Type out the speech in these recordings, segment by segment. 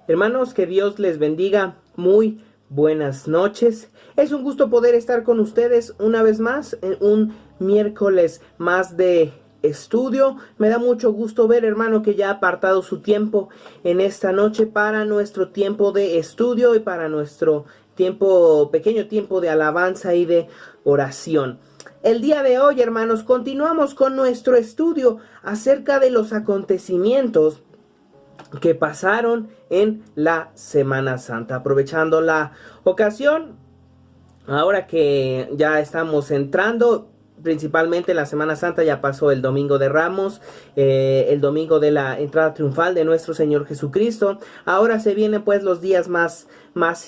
Hermanos, que Dios les bendiga. Muy buenas noches. Es un gusto poder estar con ustedes una vez más en un miércoles más de estudio. Me da mucho gusto ver, hermano, que ya ha apartado su tiempo en esta noche para nuestro tiempo de estudio y para nuestro pequeño tiempo de alabanza y de oración. El día de hoy, hermanos, continuamos con nuestro estudio acerca de los acontecimientos que pasaron en la Semana Santa. Aprovechando la ocasión, ahora que ya estamos entrando principalmente la Semana Santa, ya pasó el Domingo de Ramos, el domingo de la entrada triunfal de nuestro Señor Jesucristo. Ahora se vienen pues los días más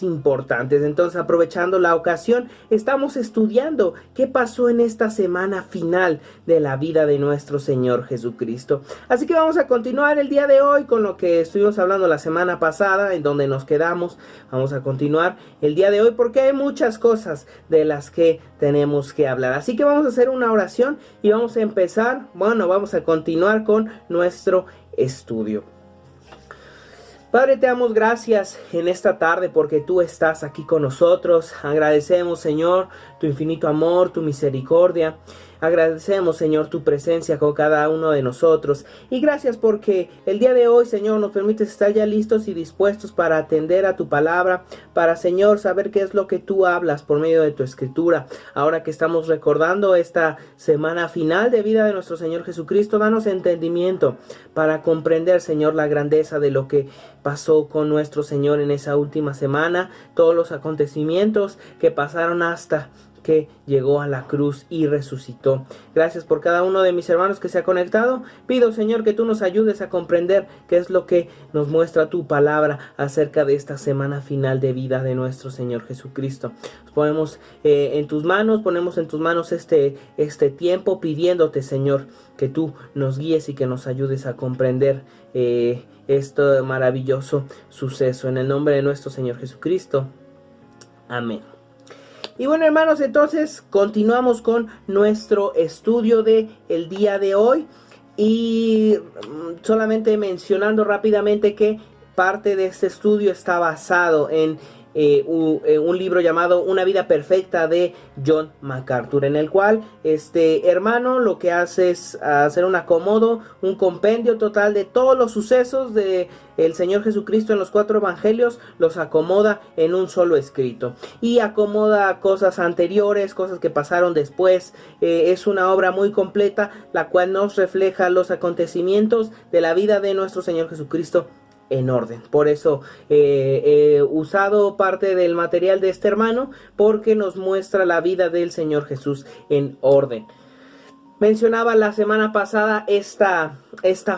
importantes. Entonces, aprovechando la ocasión, estamos estudiando qué pasó en esta semana final de la vida de nuestro Señor Jesucristo. Así que vamos a continuar el día de hoy con lo que estuvimos hablando la semana pasada, en donde nos quedamos. Vamos a continuar el día de hoy porque hay muchas cosas de las que tenemos que hablar. Así que vamos a hacer una oración y vamos a empezar, vamos a continuar con nuestro estudio. Padre, te damos gracias en esta tarde porque tú estás aquí con nosotros. Agradecemos, Señor, tu infinito amor, tu misericordia. Agradecemos, Señor, tu presencia con cada uno de nosotros. Y gracias porque el día de hoy, Señor, nos permites estar ya listos y dispuestos para atender a tu palabra, para, Señor, saber qué es lo que tú hablas por medio de tu escritura. Ahora que estamos recordando esta semana final de vida de nuestro Señor Jesucristo, danos entendimiento para comprender, Señor, la grandeza de lo que pasó con nuestro Señor en esa última semana, todos los acontecimientos que pasaron hasta que llegó a la cruz y resucitó. Gracias por cada uno de mis hermanos que se ha conectado. Pido, Señor, que tú nos ayudes a comprender qué es lo que nos muestra tu palabra acerca de esta semana final de vida de nuestro Señor Jesucristo. Nos ponemos en tus manos, este tiempo pidiéndote, Señor, que tú nos guíes y que nos ayudes a comprender este maravilloso suceso. En el nombre de nuestro Señor Jesucristo. Amén. Y bueno, hermanos, entonces continuamos con nuestro estudio de el día de hoy. Y solamente mencionando rápidamente que parte de este estudio está basado en un libro llamado Una vida perfecta de John MacArthur, en el cual este hermano lo que hace es hacer un acomodo, un compendio total de todos los sucesos de el Señor Jesucristo en los 4 evangelios, los acomoda en un solo escrito y acomoda cosas anteriores, cosas que pasaron después. Es una obra muy completa, la cual nos refleja los acontecimientos de la vida de nuestro Señor Jesucristo en orden. Por eso he usado parte del material de este hermano, porque nos muestra la vida del Señor Jesús en orden. Mencionaba la semana pasada esta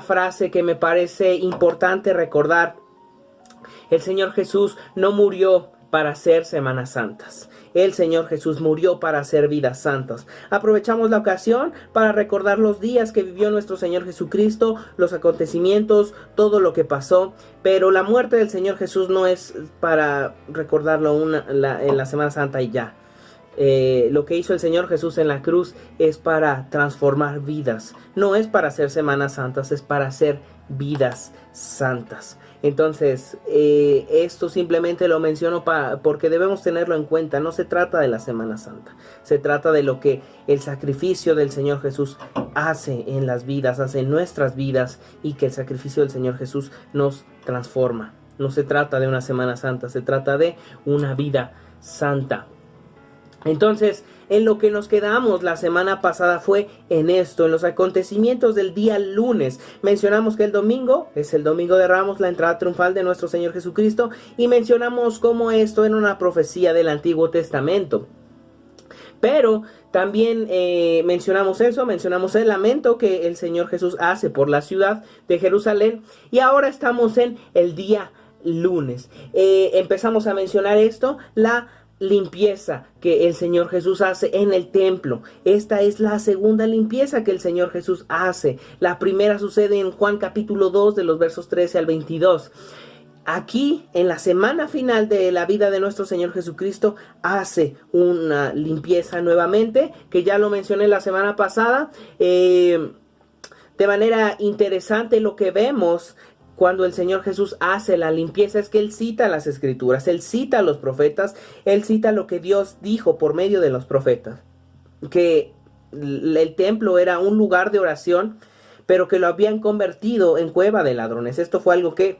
frase que me parece importante recordar. El Señor Jesús no murió para hacer Semanas Santas. El Señor Jesús murió para hacer vidas santas. Aprovechamos la ocasión para recordar los días que vivió nuestro Señor Jesucristo, los acontecimientos, todo lo que pasó. Pero la muerte del Señor Jesús no es para recordarlo en la Semana Santa y ya. Lo que hizo el Señor Jesús en la cruz es para transformar vidas. No es para hacer Semanas Santas, es para hacer vidas santas. Entonces, esto simplemente lo menciono porque debemos tenerlo en cuenta. No se trata de la Semana Santa, se trata de lo que el sacrificio del Señor Jesús hace en las vidas, hace en nuestras vidas, y que el sacrificio del Señor Jesús nos transforma. No se trata de una Semana Santa, se trata de una vida santa. Entonces, en lo que nos quedamos la semana pasada fue en esto, en los acontecimientos del día lunes. Mencionamos que el domingo es el Domingo de Ramos, la entrada triunfal de nuestro Señor Jesucristo, y mencionamos cómo esto era una profecía del Antiguo Testamento. Pero también mencionamos el lamento que el Señor Jesús hace por la ciudad de Jerusalén, y ahora estamos en el día lunes. Empezamos a mencionar esto, la limpieza que el Señor Jesús hace en el templo. Esta es la segunda limpieza que el Señor Jesús hace. La primera sucede en Juan capítulo 2 de los versos 13 al 22. Aquí, en la semana final de la vida de nuestro Señor Jesucristo, hace una limpieza nuevamente, que ya lo mencioné la semana pasada. De manera interesante, lo que vemos cuando el Señor Jesús hace la limpieza es que Él cita las Escrituras, Él cita a los profetas, Él cita lo que Dios dijo por medio de los profetas, que el templo era un lugar de oración, pero que lo habían convertido en cueva de ladrones. Esto fue algo que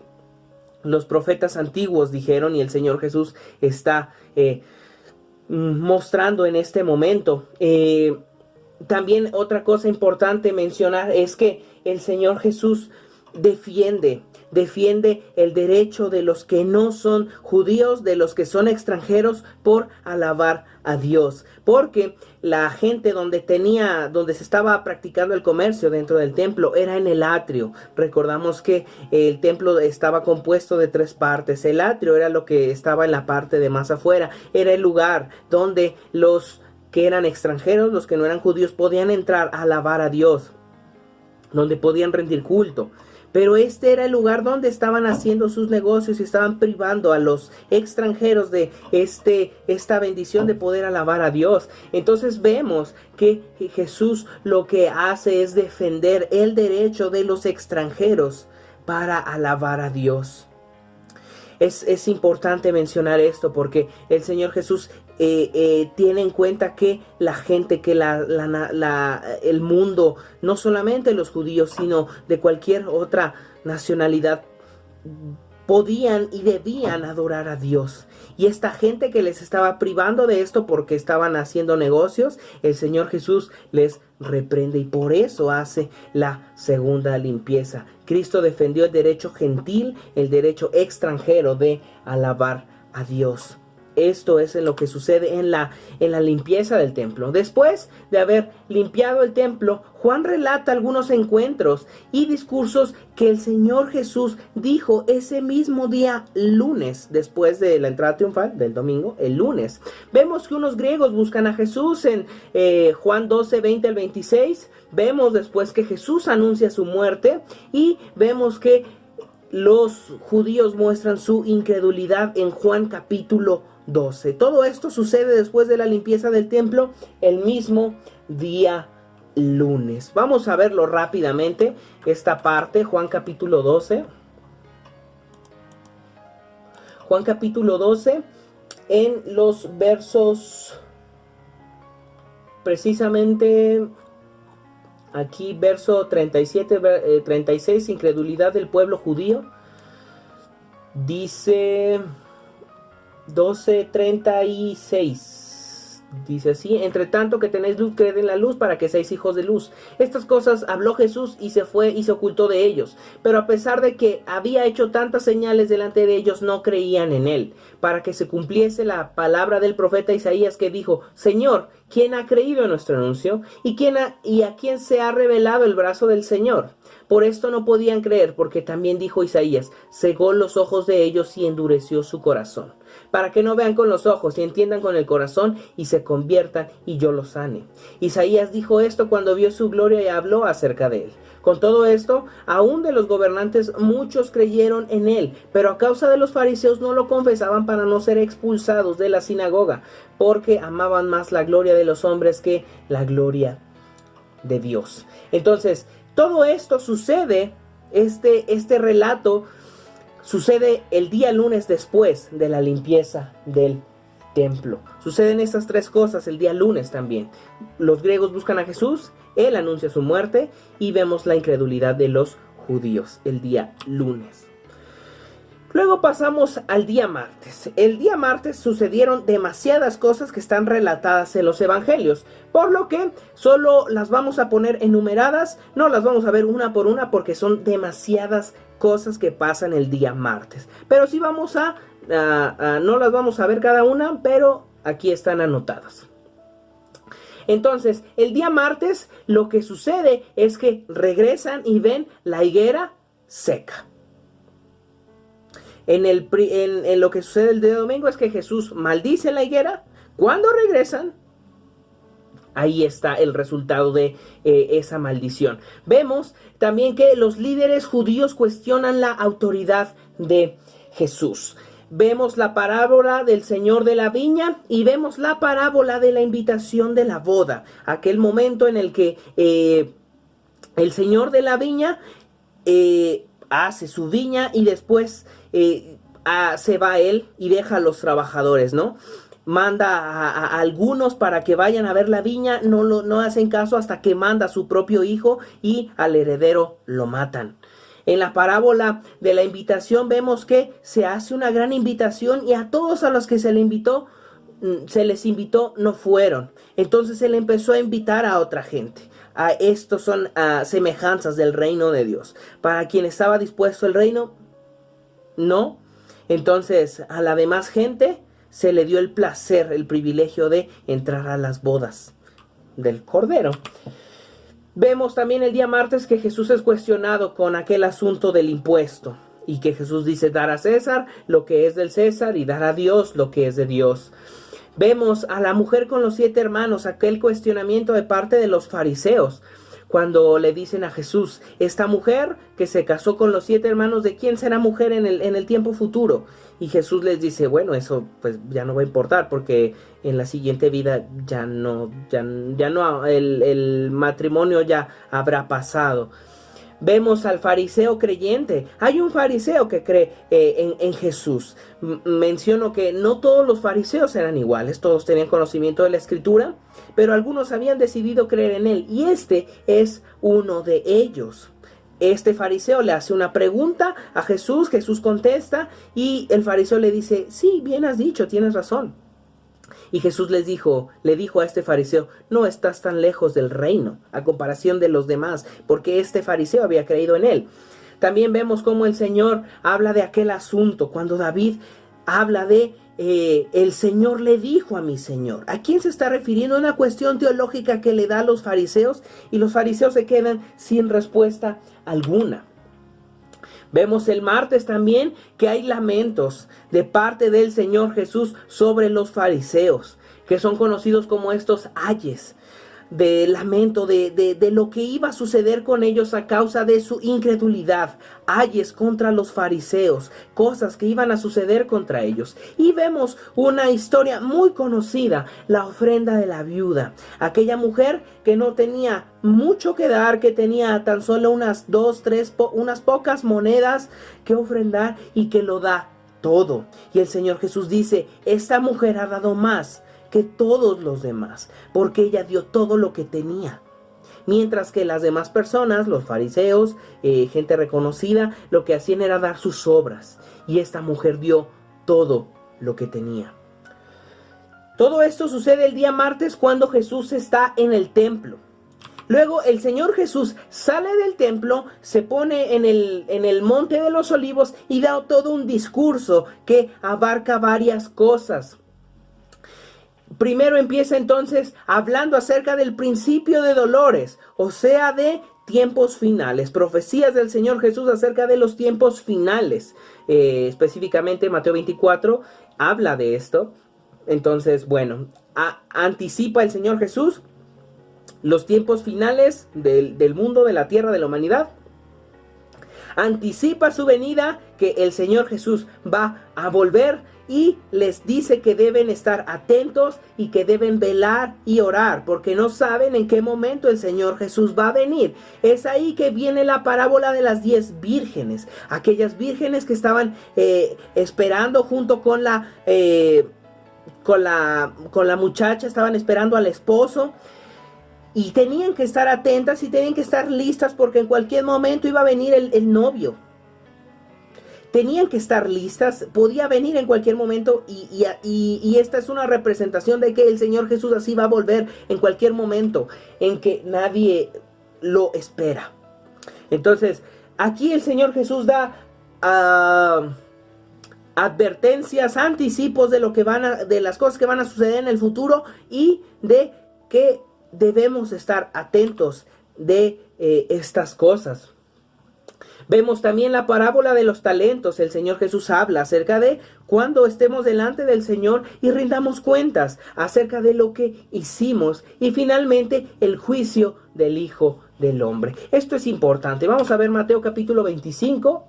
los profetas antiguos dijeron y el Señor Jesús está mostrando en este momento. También otra cosa importante mencionar es que el Señor Jesús defiende el derecho de los que no son judíos, de los que son extranjeros, por alabar a Dios. Porque la gente donde se estaba practicando el comercio dentro del templo era en el atrio. Recordamos que el templo estaba compuesto de 3 partes. El atrio era lo que estaba en la parte de más afuera. Era el lugar donde los que eran extranjeros, los que no eran judíos, podían entrar a alabar a Dios, donde podían rendir culto. Pero este era el lugar donde estaban haciendo sus negocios y estaban privando a los extranjeros de esta bendición de poder alabar a Dios. Entonces vemos que Jesús lo que hace es defender el derecho de los extranjeros para alabar a Dios. Es importante mencionar esto porque el Señor Jesús tiene en cuenta que la gente, que el mundo, no solamente los judíos, sino de cualquier otra nacionalidad, podían y debían adorar a Dios. Y esta gente que les estaba privando de esto porque estaban haciendo negocios, el Señor Jesús les reprende y por eso hace la segunda limpieza. Cristo defendió el derecho gentil, el derecho extranjero de alabar a Dios. Esto es lo que sucede en la limpieza del templo. Después de haber limpiado el templo, Juan relata algunos encuentros y discursos que el Señor Jesús dijo ese mismo día lunes, después de la entrada triunfal del domingo, el lunes. Vemos que unos griegos buscan a Jesús en Juan 12, 20 al 26. Vemos después que Jesús anuncia su muerte y vemos que los judíos muestran su incredulidad en Juan capítulo 12. Todo esto sucede después de la limpieza del templo el mismo día lunes. Vamos a verlo rápidamente, esta parte, Juan capítulo 12. Juan capítulo 12, en los versos, precisamente aquí, verso 37, 36, incredulidad del pueblo judío. Dice 12:36. Dice así: entre tanto que tenéis luz, creed en la luz para que seáis hijos de luz. Estas cosas habló Jesús y se fue y se ocultó de ellos. Pero a pesar de que había hecho tantas señales delante de ellos, no creían en él, para que se cumpliese la palabra del profeta Isaías, que dijo: Señor, ¿quién ha creído en nuestro anuncio? ¿Y a quién se ha revelado el brazo del Señor? Por esto no podían creer, porque también dijo Isaías: cegó los ojos de ellos y endureció su corazón, para que no vean con los ojos y entiendan con el corazón y se conviertan y yo los sane. Isaías dijo esto cuando vio su gloria y habló acerca de él. Con todo esto, aún de los gobernantes muchos creyeron en él, pero a causa de los fariseos no lo confesaban para no ser expulsados de la sinagoga, porque amaban más la gloria de los hombres que la gloria de Dios. Entonces, todo esto sucede, este relato sucede el día lunes después de la limpieza del templo. Suceden estas 3 cosas el día lunes también. Los griegos buscan a Jesús, él anuncia su muerte y vemos la incredulidad de los judíos el día lunes. Luego pasamos al día martes. El día martes sucedieron demasiadas cosas que están relatadas en los evangelios, por lo que solo las vamos a poner enumeradas, no las vamos a ver una por una porque son demasiadas cosas que pasan el día martes. Pero sí vamos no las vamos a ver cada una, pero aquí están anotadas. Entonces, el día martes lo que sucede es que regresan y ven la higuera seca. En lo que sucede el día domingo es que Jesús maldice la higuera. Cuando regresan, ahí está el resultado de esa maldición. Vemos también que los líderes judíos cuestionan la autoridad de Jesús. Vemos la parábola del Señor de la viña y vemos la parábola de la invitación de la boda. Aquel momento en el que el Señor de la viña hace su viña y después se va él y deja a los trabajadores, ¿no? Manda a algunos para que vayan a ver la viña, no hacen caso hasta que manda a su propio hijo y al heredero lo matan. En la parábola de la invitación vemos que se hace una gran invitación y a todos a los que se les invitó, no fueron. Entonces él empezó a invitar a otra gente. Estos son semejanzas del reino de Dios. Para quien estaba dispuesto el reino, no. Entonces a la demás gente se le dio el placer, el privilegio de entrar a las bodas del Cordero. Vemos también el día martes que Jesús es cuestionado con aquel asunto del impuesto. Y que Jesús dice dar a César lo que es del César y dar a Dios lo que es de Dios. Vemos a la mujer con los 7 hermanos, aquel cuestionamiento de parte de los fariseos, cuando le dicen a Jesús, esta mujer que se casó con los 7 hermanos, ¿de quién será mujer en el tiempo futuro? Y Jesús les dice, bueno, eso pues ya no va a importar, porque en la siguiente vida ya no, el matrimonio ya habrá pasado. Vemos al fariseo creyente. Hay un fariseo que cree en Jesús. Menciono que no todos los fariseos eran iguales, todos tenían conocimiento de la Escritura, pero algunos habían decidido creer en él, y este es uno de ellos. Este fariseo le hace una pregunta a Jesús, Jesús contesta, y el fariseo le dice, sí, bien has dicho, tienes razón. Y Jesús le dijo a este fariseo, no estás tan lejos del reino a comparación de los demás, porque este fariseo había creído en él. También vemos cómo el Señor habla de aquel asunto, cuando David habla de el Señor le dijo a mi Señor. ¿A quién se está refiriendo? Una cuestión teológica que le da a los fariseos, y los fariseos se quedan sin respuesta alguna. Vemos el martes también que hay lamentos de parte del Señor Jesús sobre los fariseos, que son conocidos como estos ayes, de lamento de lo que iba a suceder con ellos a causa de su incredulidad. Ayes contra los fariseos, cosas que iban a suceder contra ellos. Y vemos una historia muy conocida, la ofrenda de la viuda, aquella mujer que no tenía mucho que dar, que tenía tan solo unas unas pocas monedas que ofrendar, y que lo da todo. Y el Señor Jesús dice, esta mujer ha dado más que todos los demás, porque ella dio todo lo que tenía. Mientras que las demás personas, los fariseos, gente reconocida, lo que hacían era dar sus obras, y esta mujer dio todo lo que tenía. Todo esto sucede el día martes, cuando Jesús está en el templo. Luego el Señor Jesús sale del templo, se pone en el monte de los olivos y da todo un discurso que abarca varias cosas. Primero empieza entonces hablando acerca del principio de dolores, o sea, de tiempos finales, profecías del Señor Jesús acerca de los tiempos finales. Específicamente Mateo 24 habla de esto. Entonces, bueno, anticipa el Señor Jesús los tiempos finales del mundo, de la tierra, de la humanidad. Anticipa su venida, que el Señor Jesús va a volver, y les dice que deben estar atentos y que deben velar y orar, porque no saben en qué momento el Señor Jesús va a venir. Es ahí que viene la parábola de las 10 vírgenes, aquellas vírgenes que estaban esperando junto con la muchacha, estaban esperando al esposo. Y tenían que estar atentas y tenían que estar listas, porque en cualquier momento iba a venir el novio. Tenían que estar listas, podía venir en cualquier momento, y esta es una representación de que el Señor Jesús así va a volver en cualquier momento en que nadie lo espera. Entonces, aquí el Señor Jesús da advertencias, anticipos de de las cosas que van a suceder en el futuro, y de que debemos estar atentos de estas cosas. Vemos también la parábola de los talentos. El Señor Jesús habla acerca de cuando estemos delante del Señor y rindamos cuentas acerca de lo que hicimos. Y finalmente el juicio del Hijo del Hombre. Esto es importante. Vamos a ver Mateo capítulo 25.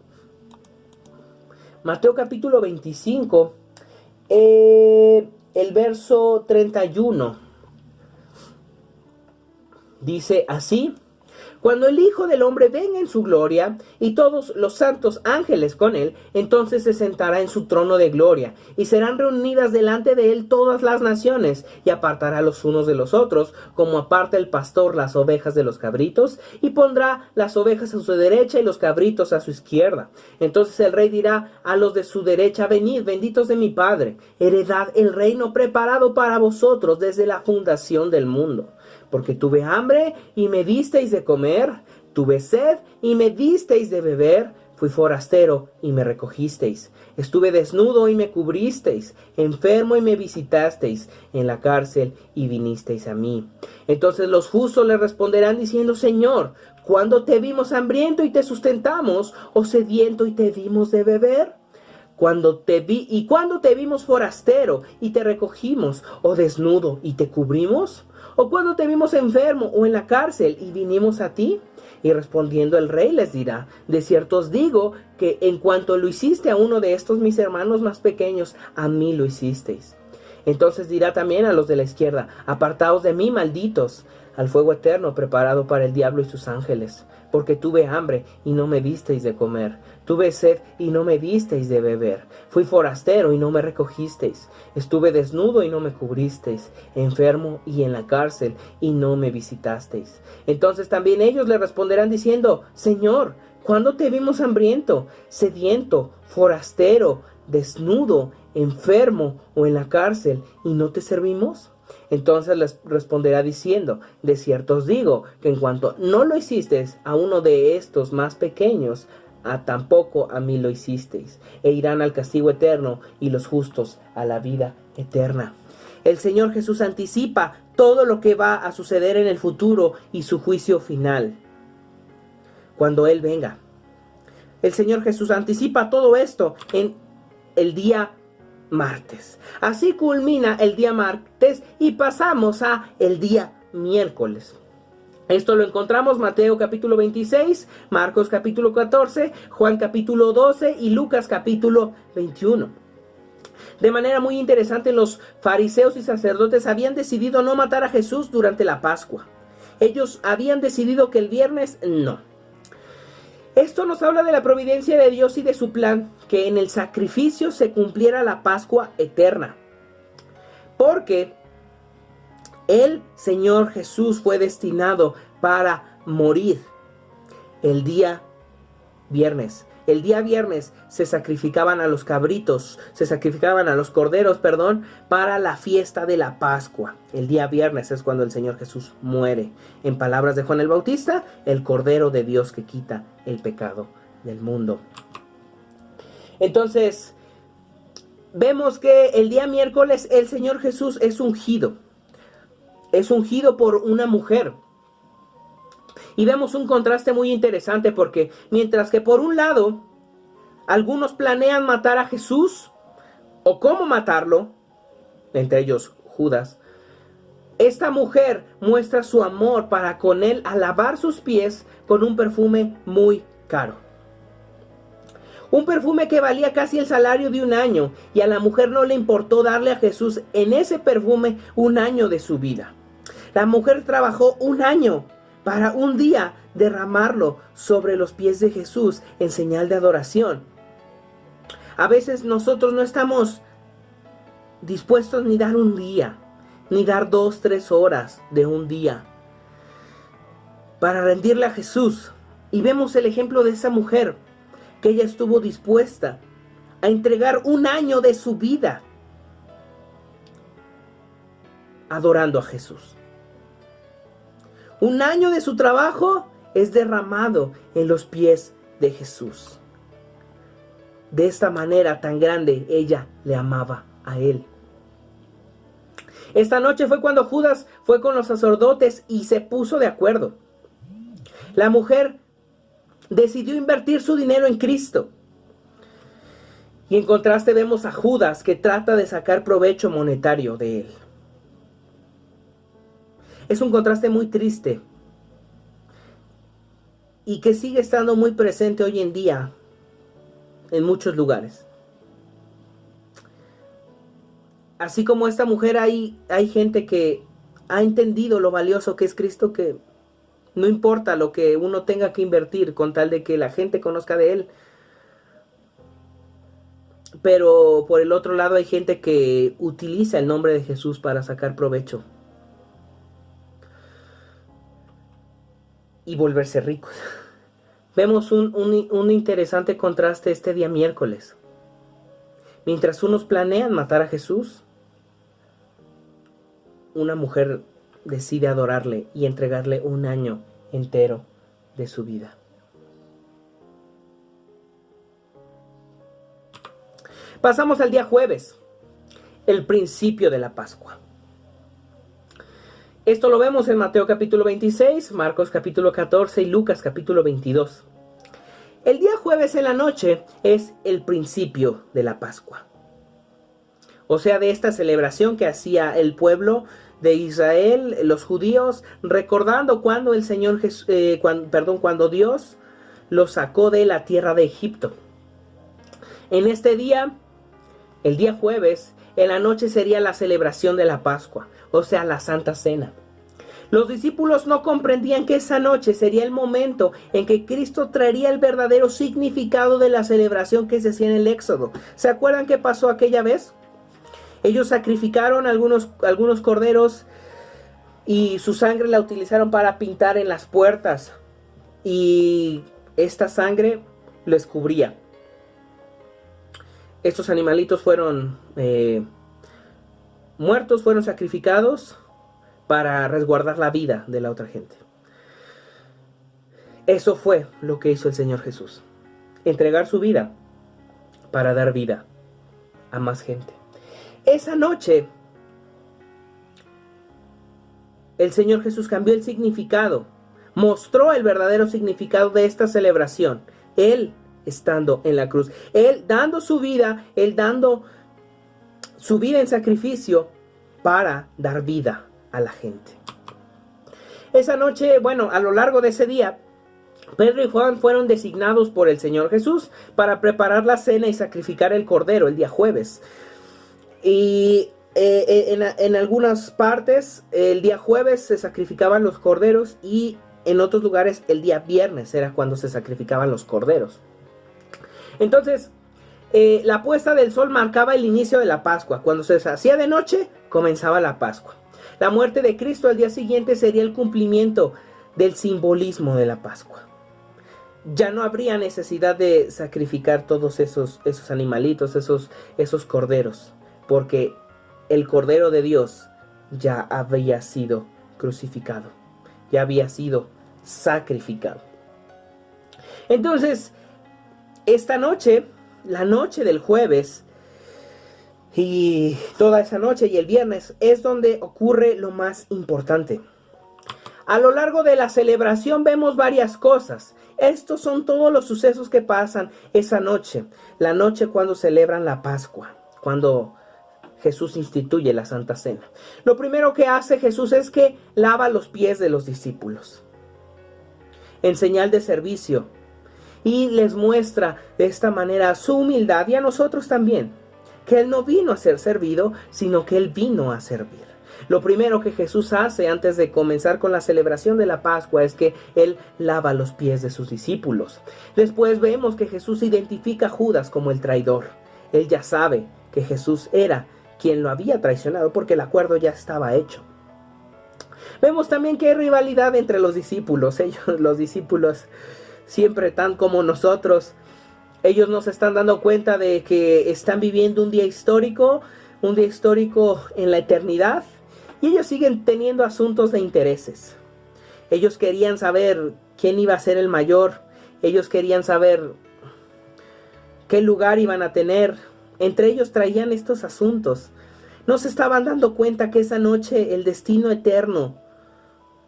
Mateo capítulo 25, el verso 31. Dice así: Cuando el Hijo del Hombre venga en su gloria y todos los santos ángeles con él, entonces se sentará en su trono de gloria y serán reunidas delante de él todas las naciones y apartará los unos de los otros, como aparta el pastor las ovejas de los cabritos, y pondrá las ovejas a su derecha y los cabritos a su izquierda. Entonces el rey dirá a los de su derecha: venid, benditos de mi Padre, heredad el reino preparado para vosotros desde la fundación del mundo. Porque tuve hambre y me disteis de comer, tuve sed y me disteis de beber, fui forastero y me recogisteis, estuve desnudo y me cubristeis, enfermo y me visitasteis, en la cárcel y vinisteis a mí. Entonces los justos le responderán diciendo: Señor, ¿cuándo te vimos hambriento y te sustentamos, o sediento y te dimos de beber? Cuando te vimos forastero y te recogimos, o desnudo y te cubrimos? ¿O cuando te vimos enfermo o en la cárcel y vinimos a ti? Y respondiendo el rey les dirá: de cierto os digo que en cuanto lo hiciste a uno de estos mis hermanos más pequeños, a mí lo hicisteis. Entonces dirá también a los de la izquierda: apartaos de mí, malditos, al fuego eterno preparado para el diablo y sus ángeles. Porque tuve hambre y no me disteis de comer, tuve sed y no me disteis de beber, fui forastero y no me recogisteis, estuve desnudo y no me cubristeis, enfermo y en la cárcel y no me visitasteis. Entonces también ellos le responderán diciendo: Señor, ¿cuándo te vimos hambriento, sediento, forastero, desnudo, enfermo o en la cárcel y no te servimos? Entonces les responderá diciendo: de cierto os digo que en cuanto no lo hicisteis a uno de estos más pequeños, tampoco a mí lo hicisteis. E irán al castigo eterno y los justos a la vida eterna. El Señor Jesús anticipa todo lo que va a suceder en el futuro y su juicio final cuando Él venga. El Señor Jesús anticipa todo esto en el día martes. Así culmina el día martes y pasamos a el día miércoles. Esto lo encontramos Mateo capítulo 26, Marcos capítulo 14, Juan capítulo 12 y Lucas capítulo 21. De manera muy interesante, los fariseos y sacerdotes habían decidido no matar a Jesús durante la Pascua. Ellos habían decidido que el viernes no. Esto nos habla de la providencia de Dios y de su plan, que en el sacrificio se cumpliera la Pascua eterna. Porque el Señor Jesús fue destinado para morir el día viernes. El día viernes se sacrificaban a los cabritos, se sacrificaban a los corderos, para la fiesta de la Pascua. El día viernes es cuando el Señor Jesús muere. En palabras de Juan el Bautista, el Cordero de Dios que quita el pecado del mundo. Entonces, vemos que el día miércoles el Señor Jesús es ungido. Es ungido por una mujer. Y vemos un contraste muy interesante porque mientras que por un lado algunos planean matar a Jesús o cómo matarlo, entre ellos Judas, esta mujer muestra su amor para con él al lavar sus pies con un perfume muy caro. Un perfume que valía casi el salario de un año, y a la mujer no le importó darle a Jesús en ese perfume un año de su vida. La mujer trabajó un año para un día derramarlo sobre los pies de Jesús en señal de adoración. A veces nosotros no estamos dispuestos ni dar un día, ni dar 2-3 horas de un día para rendirle a Jesús. Y vemos el ejemplo de esa mujer, que ella estuvo dispuesta a entregar un año de su vida adorando a Jesús. Un año de su trabajo es derramado en los pies de Jesús. De esta manera tan grande ella le amaba a él. Esta noche fue cuando Judas fue con los sacerdotes y se puso de acuerdo. La mujer decidió invertir su dinero en Cristo. Y en contraste vemos a Judas, que trata de sacar provecho monetario de él. Es un contraste muy triste y que sigue estando muy presente hoy en día en muchos lugares. Así como esta mujer, hay gente que ha entendido lo valioso que es Cristo, que No importa lo que uno tenga que invertir con tal de que la gente conozca de Él. Pero por el otro lado hay gente que utiliza el nombre de Jesús para sacar provecho y volverse ricos. Vemos un interesante contraste este día miércoles. Mientras unos planean matar a Jesús, una mujer decide adorarle y entregarle un año entero de su vida. Pasamos al día jueves, el principio de la Pascua. Esto lo vemos en Mateo capítulo 26, Marcos capítulo 14 y Lucas capítulo 22. El día jueves en la noche es el principio de la Pascua. O sea, de esta celebración que hacía el pueblo de Israel, los judíos, recordando cuando el Señor cuando Dios los sacó de la tierra de Egipto. En este día, el día jueves, en la noche sería la celebración de la Pascua, o sea, la Santa Cena. Los discípulos no comprendían que esa noche sería el momento en que Cristo traería el verdadero significado de la celebración que se hacía en el Éxodo. ¿Se acuerdan qué pasó aquella vez? Ellos sacrificaron algunos corderos y su sangre la utilizaron para pintar en las puertas. Y esta sangre les cubría. Estos animalitos fueron muertos, fueron sacrificados para resguardar la vida de la otra gente. Eso fue lo que hizo el Señor Jesús. Entregar su vida para dar vida a más gente. Esa noche, el Señor Jesús cambió el significado, mostró el verdadero significado de esta celebración. Él estando en la cruz, Él dando su vida, Él dando su vida en sacrificio para dar vida a la gente. Esa noche, bueno, a lo largo de ese día, Pedro y Juan fueron designados por el Señor Jesús para preparar la cena y sacrificar el cordero el día jueves. Y en algunas partes el día jueves se sacrificaban los corderos y en otros lugares el día viernes era cuando se sacrificaban los corderos. Entonces, la puesta del sol marcaba el inicio de la Pascua. Cuando se hacía de noche, comenzaba la Pascua. La muerte de Cristo al día siguiente sería el cumplimiento del simbolismo de la Pascua. Ya no habría necesidad de sacrificar todos esos animalitos, esos corderos, porque el Cordero de Dios ya había sido crucificado, ya había sido sacrificado. Entonces, esta noche, la noche del jueves, y toda esa noche y el viernes es donde ocurre lo más importante. A lo largo de la celebración vemos varias cosas. Estos son todos los sucesos que pasan esa noche. La noche cuando celebran la Pascua, cuando Jesús instituye la Santa Cena. Lo primero que hace Jesús es que lava los pies de los discípulos, en señal de servicio, y les muestra de esta manera su humildad, y a nosotros también, que Él no vino a ser servido, sino que Él vino a servir. Lo primero que Jesús hace antes de comenzar con la celebración de la Pascua es que Él lava los pies de sus discípulos. Después vemos que Jesús identifica a Judas como el traidor. Él ya sabe que Jesús era quien lo había traicionado porque el acuerdo ya estaba hecho. Vemos también que hay rivalidad entre los discípulos. Los discípulos, siempre tan como nosotros, ellos no se están dando cuenta de que están viviendo un día histórico en la eternidad, y ellos siguen teniendo asuntos de intereses. Ellos querían saber quién iba a ser el mayor, ellos querían saber qué lugar iban a tener. Entre ellos traían estos asuntos. No se estaban dando cuenta que esa noche el destino eterno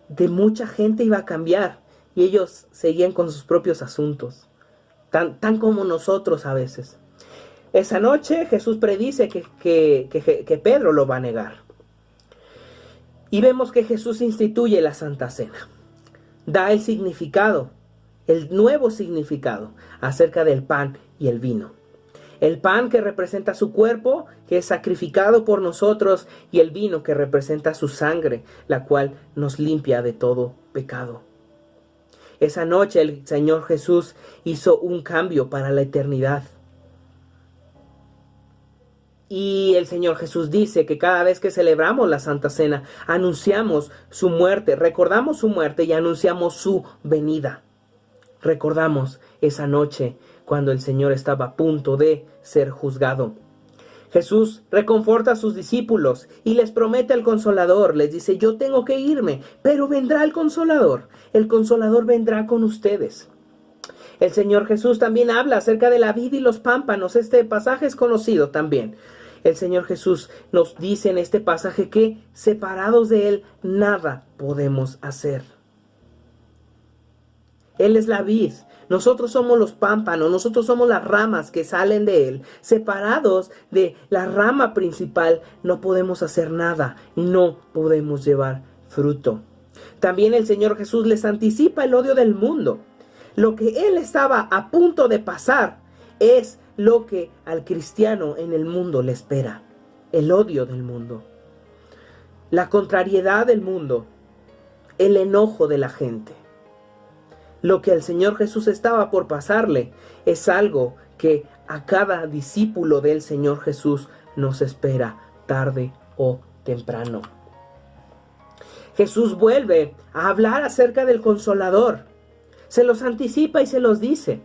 de mucha gente iba a cambiar, y ellos seguían con sus propios asuntos. Tan como nosotros a veces. Esa noche Jesús predice que Pedro lo va a negar. Y vemos que Jesús instituye la Santa Cena. Da el significado, el nuevo significado acerca del pan y el vino. El pan que representa su cuerpo, que es sacrificado por nosotros, y el vino que representa su sangre, la cual nos limpia de todo pecado. Esa noche el Señor Jesús hizo un cambio para la eternidad. Y el Señor Jesús dice que cada vez que celebramos la Santa Cena, anunciamos su muerte, recordamos su muerte y anunciamos su venida. Recordamos esa noche cuando el Señor estaba a punto de ser juzgado. Jesús reconforta a sus discípulos y les promete al Consolador. Les dice, yo tengo que irme, pero vendrá el Consolador. El Consolador vendrá con ustedes. El Señor Jesús también habla acerca de la vid y los pámpanos. Este pasaje es conocido también. El Señor Jesús nos dice en este pasaje que separados de Él nada podemos hacer. Él es la vid, nosotros somos los pámpanos, nosotros somos las ramas que salen de Él. Separados de la rama principal no podemos hacer nada y no podemos llevar fruto. También el Señor Jesús les anticipa el odio del mundo. Lo que Él estaba a punto de pasar es lo que al cristiano en el mundo le espera. El odio del mundo, la contrariedad del mundo, el enojo de la gente. Lo que al Señor Jesús estaba por pasarle es algo que a cada discípulo del Señor Jesús nos espera tarde o temprano. Jesús vuelve a hablar acerca del Consolador. Se los anticipa y se los dice.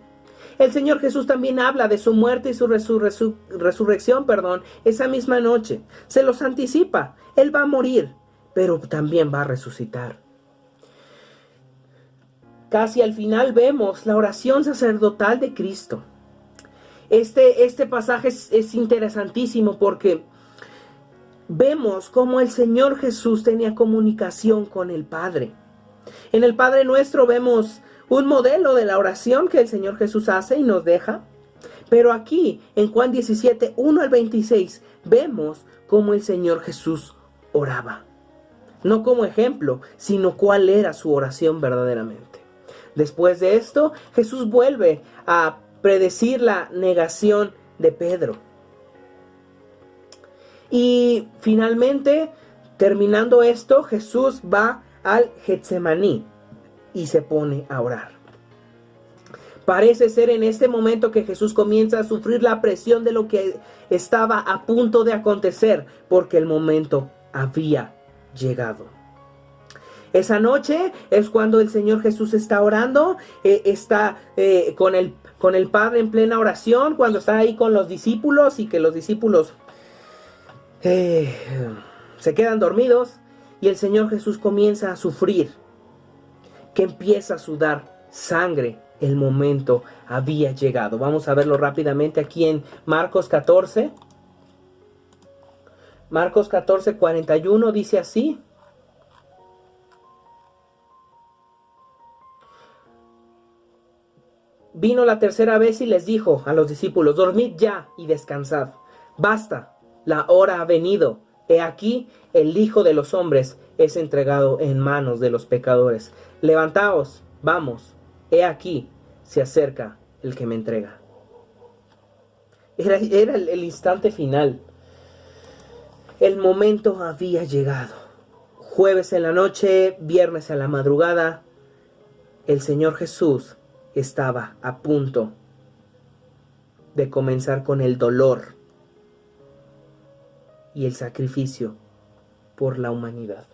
El Señor Jesús también habla de su muerte y su resurrección, esa misma noche. Se los anticipa. Él va a morir, pero también va a resucitar. Casi al final vemos la oración sacerdotal de Cristo. Este pasaje es interesantísimo porque vemos cómo el Señor Jesús tenía comunicación con el Padre. En el Padre Nuestro vemos un modelo de la oración que el Señor Jesús hace y nos deja. Pero aquí, en Juan 17, 1 al 26, vemos cómo el Señor Jesús oraba. No como ejemplo, sino cuál era su oración verdaderamente. Después de esto, Jesús vuelve a predecir la negación de Pedro. Y finalmente, terminando esto, Jesús va al Getsemaní y se pone a orar. Parece ser en este momento que Jesús comienza a sufrir la presión de lo que estaba a punto de acontecer, porque el momento había llegado. Esa noche es cuando el Señor Jesús está orando, está con el Padre en plena oración, cuando está ahí con los discípulos y que los discípulos se quedan dormidos y el Señor Jesús comienza a sufrir, que empieza a sudar sangre. El momento había llegado. Vamos a verlo rápidamente aquí en Marcos 14. Marcos 14, 41 dice así. Vino la tercera vez y les dijo a los discípulos, dormid ya y descansad. Basta, la hora ha venido. He aquí, el Hijo de los hombres es entregado en manos de los pecadores. Levantaos, vamos. He aquí, se acerca el que me entrega. Era el instante final. El momento había llegado. Jueves en la noche, viernes a la madrugada, el Señor Jesús estaba a punto de comenzar con el dolor y el sacrificio por la humanidad.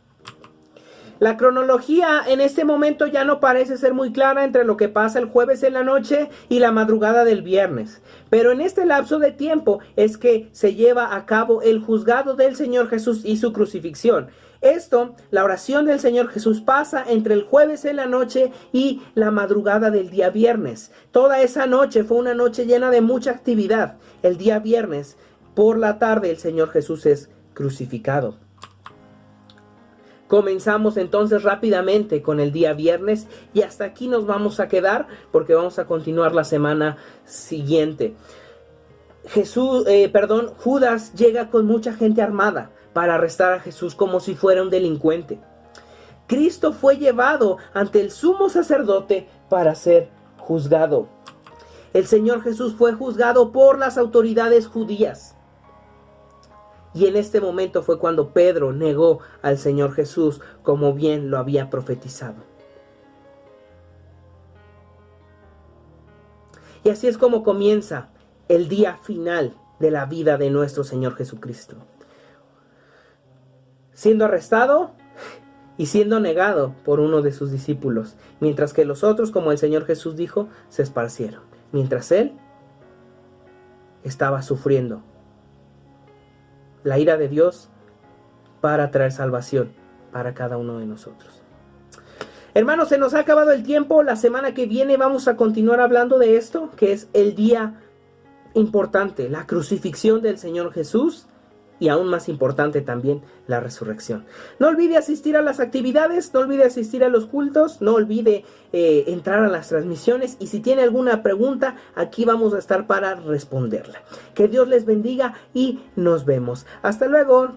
La cronología en este momento ya no parece ser muy clara entre lo que pasa el jueves en la noche y la madrugada del viernes. Pero en este lapso de tiempo es que se lleva a cabo el juzgado del Señor Jesús y su crucifixión. Esto, la oración del Señor Jesús pasa entre el jueves en la noche y la madrugada del día viernes. Toda esa noche fue una noche llena de mucha actividad. El día viernes, por la tarde, el Señor Jesús es crucificado. Comenzamos entonces rápidamente con el día viernes y hasta aquí nos vamos a quedar porque vamos a continuar la semana siguiente. Judas llega con mucha gente armada para arrestar a Jesús como si fuera un delincuente. Cristo fue llevado ante el sumo sacerdote para ser juzgado. El Señor Jesús fue juzgado por las autoridades judías. Y en este momento fue cuando Pedro negó al Señor Jesús, como bien lo había profetizado. Y así es como comienza el día final de la vida de nuestro Señor Jesucristo. Siendo arrestado y siendo negado por uno de sus discípulos, mientras que los otros, como el Señor Jesús dijo, se esparcieron, mientras Él estaba sufriendo la ira de Dios para traer salvación para cada uno de nosotros. Hermanos, se nos ha acabado el tiempo. La semana que viene vamos a continuar hablando de esto, que es el día importante, la crucifixión del Señor Jesús, y aún más importante también, la resurrección. No olvide asistir a las actividades, no olvide asistir a los cultos, no olvide entrar a las transmisiones, y si tiene alguna pregunta, aquí vamos a estar para responderla. Que Dios les bendiga y nos vemos. Hasta luego.